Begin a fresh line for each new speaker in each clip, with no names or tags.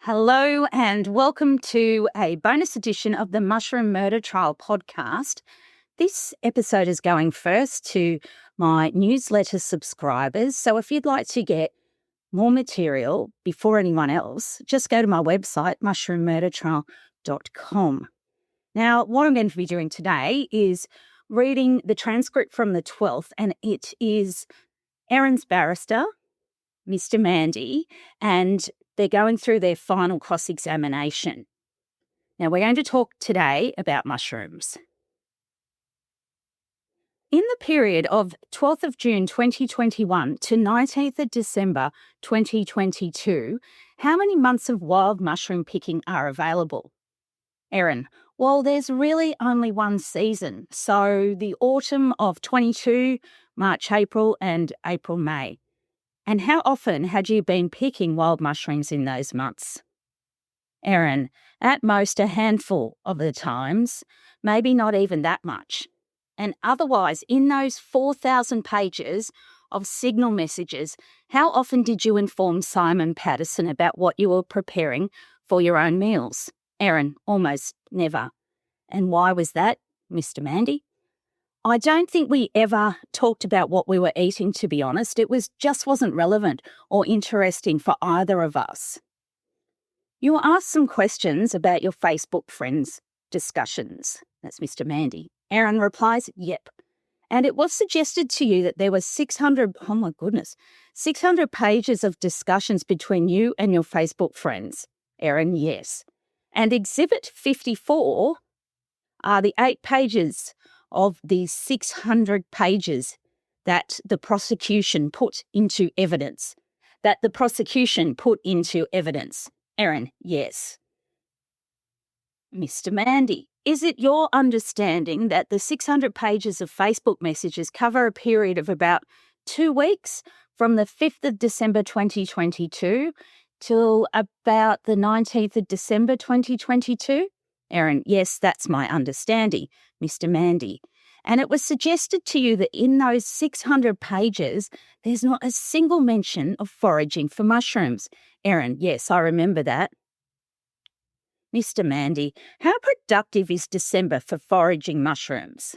Hello and welcome to a bonus edition of the Mushroom Murder Trial podcast. This episode is going first to my newsletter subscribers. So if you'd like to get more material before anyone else, just go to my website, mushroommurdertrial.com. Now, what I'm going to be doing today is reading the transcript from the 12th, and it is Erin's barrister, Mr. Mandy, and they're going through their final cross-examination. Now, we're going to talk today about mushrooms. In the period of 12th of June 2021 to 19th of December 2022, how many months of wild mushroom picking are available? Erin, well, there's really only one season, so the autumn of 22, March, April, and April, May. And how often had you been picking wild mushrooms in those months? Erin, at most a handful of the times, maybe not even that much. And otherwise, in those 4,000 pages of signal messages, how often did you inform Simon Patterson about what you were preparing for your own meals? Erin, almost never. And why was that, Mr. Mandy? I don't think we ever talked about what we were eating, to be honest. It just wasn't relevant or interesting for either of us. You were asked some questions about your Facebook friends' discussions. That's Mr. Mandy. Erin replies, yep. And it was suggested to you that there were 600 pages of discussions between you and your Facebook friends. Erin, yes. And Exhibit 54 are the 8 pages of the 600 pages that the prosecution put into evidence. Erin, yes. Mr. Mandy, is it your understanding that the 600 pages of Facebook messages cover a period of about 2 weeks from the 5th of December 2022 till about the 19th of December 2022? Erin, yes, that's my understanding, Mr. Mandy. And it was suggested to you that in those 600 pages, there's not a single mention of foraging for mushrooms. Erin, yes, I remember that. Mr. Mandy, how productive is December for foraging mushrooms?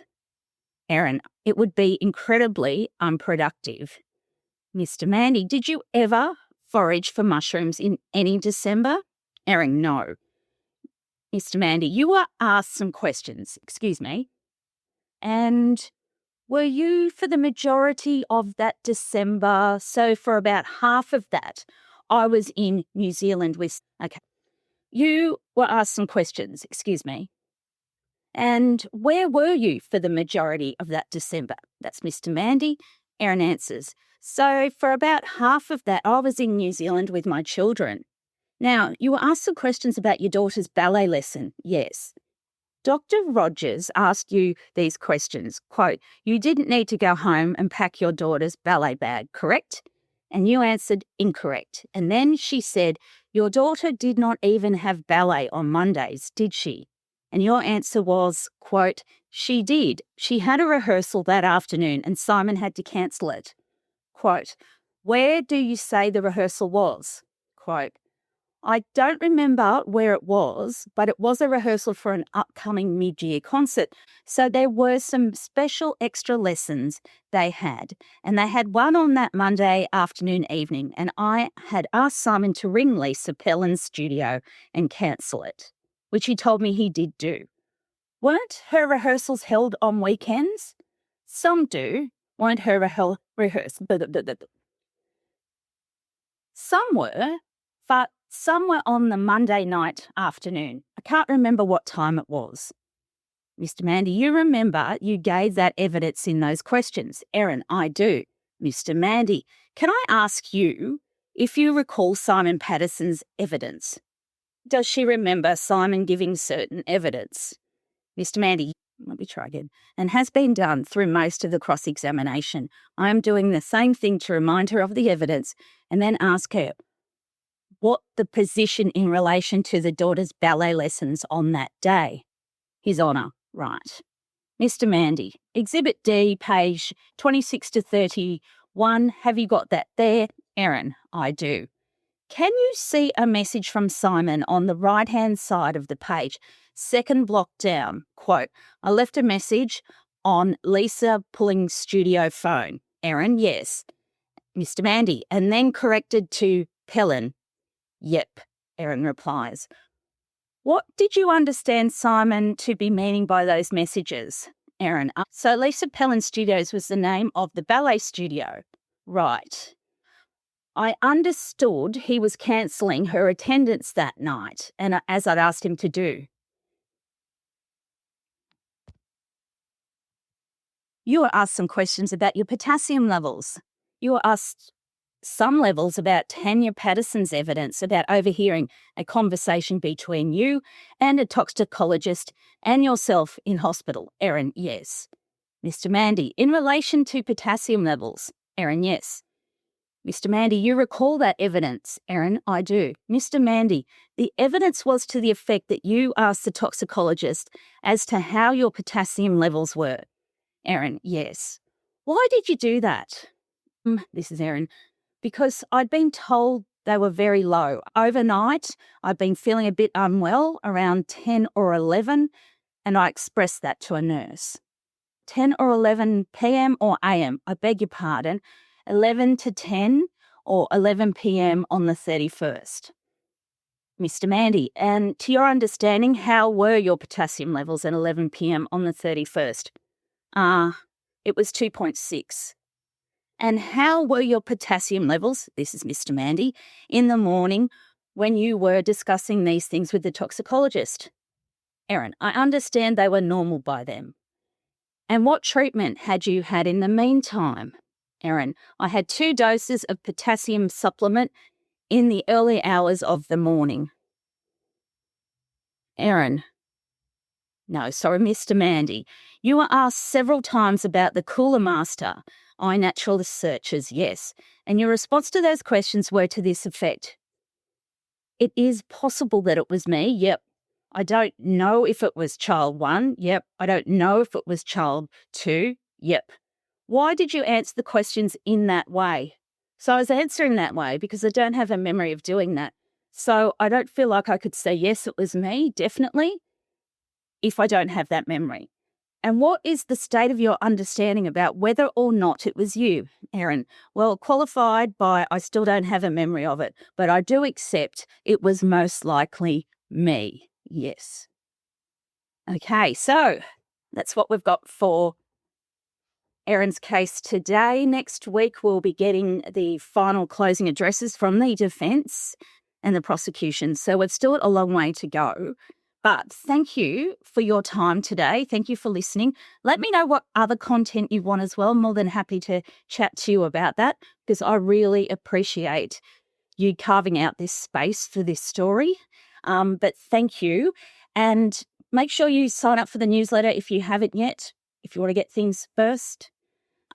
Erin, it would be incredibly unproductive. Mr. Mandy, did you ever forage for mushrooms in any December? Erin, no. Mr. Mandy, you were asked some questions, and were you for the majority of that December? So for about half of that, I was in New Zealand with, you were asked some questions, and where were you for the majority of that December? That's Mr. Mandy. Erin answers, so for about half of that, I was in New Zealand with my children. Now, you were asked some questions about your daughter's ballet lesson. Yes. Dr. Rogers asked you these questions, quote, you didn't need to go home and pack your daughter's ballet bag, correct? And you answered incorrect. And then she said, your daughter did not even have ballet on Mondays, did she? And your answer was, quote, she did. She had a rehearsal that afternoon and Simon had to cancel it. Quote, where do you say the rehearsal was? Quote, I don't remember where it was, but it was a rehearsal for an upcoming mid-year concert. So there were some special extra lessons they had. And they had one on that Monday afternoon evening. And I had asked Simon to ring Lisa Pellin's studio and cancel it, which he told me he did do. Weren't her rehearsals held on weekends? Some do. Weren't her rehearsals? Some were, but some were on the Monday night afternoon. I can't remember what time it was. Mr. Mandy, you remember you gave that evidence in those questions. Erin, I do. Mr. Mandy, can I ask you if you recall Simon Patterson's evidence? Does she remember Simon giving certain evidence? Mr. Mandy, let me try again, and has been done through most of the cross-examination. I am doing the same thing to remind her of the evidence and then ask her what the position in relation to the daughter's ballet lessons on that day. His Honour, right. Mr. Mandy, Exhibit D, page 26 to 31. Have you got that there? Erin, I do. Can you see a message from Simon on the right-hand side of the page? Second block down, quote, I left a message on Lisa pulling studio phone. Erin, yes. Mr. Mandy, and then corrected to Pellin. Yep, Erin replies. What did you understand Simon to be meaning by those messages? Erin, so Lisa Pellin Studios was the name of the ballet studio. Right. I understood he was cancelling her attendance that night, and as I'd asked him to do. You were asked some questions about your potassium levels. You were asked some levels about Tanya Patterson's evidence about overhearing a conversation between you and a toxicologist and yourself in hospital. Erin, yes. Mr. Mandy, in relation to potassium levels. Erin, yes. Mr. Mandy, you recall that evidence. Erin, I do. Mr. Mandy, the evidence was to the effect that you asked the toxicologist as to how your potassium levels were. Erin, yes. Why did you do that? This is Erin. Because I'd been told they were very low. Overnight, I'd been feeling a bit unwell around 10 or 11, and I expressed that to a nurse. 10 or 11 p.m. or a.m., I beg your pardon, 11 to 10 or 11 p.m. on the 31st. Mr. Mandy, and to your understanding, how were your potassium levels at 11 p.m. on the 31st? It was 2.6. And how were your potassium levels, this is Mr. Mandy, in the morning when you were discussing these things with the toxicologist? Erin, I understand they were normal by then. And what treatment had you had in the meantime? Erin, I had 2 doses of potassium supplement in the early hours of the morning. Erin, no, sorry, Mr. Mandy. You were asked several times about the Cooler Master, iNaturalist searches, yes, and your response to those questions were to this effect. It is possible that it was me, yep. I don't know if it was child 1, yep. I don't know if it was child 2, yep. Why did you answer the questions in that way? So I was answering that way because I don't have a memory of doing that. So I don't feel like I could say, yes, it was me, definitely, if I don't have that memory. And what is the state of your understanding about whether or not it was you, Erin? Well, qualified by I still don't have a memory of it, but I do accept it was most likely me. Yes. Okay, so that's what we've got for Erin's case today. Next week, we'll be getting the final closing addresses from the defence and the prosecution. So we've still got a long way to go. But thank you for your time today. Thank you for listening. Let me know what other content you want as well. I'm more than happy to chat to you about that because I really appreciate you carving out this space for this story. But thank you. And make sure you sign up for the newsletter if you haven't yet, if you want to get things first.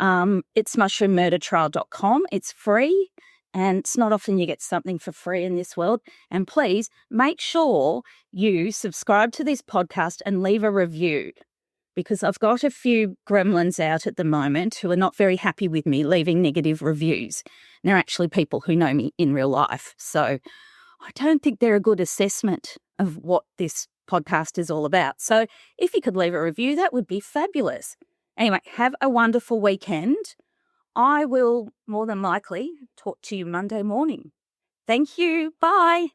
It's mushroommurdertrial.com. It's free. And it's not often you get something for free in this world. And please make sure you subscribe to this podcast and leave a review because I've got a few gremlins out at the moment who are not very happy with me leaving negative reviews. And they're actually people who know me in real life. So I don't think they're a good assessment of what this podcast is all about. So if you could leave a review, that would be fabulous. Anyway, have a wonderful weekend. I will more than likely talk to you Monday morning. Thank you. Bye.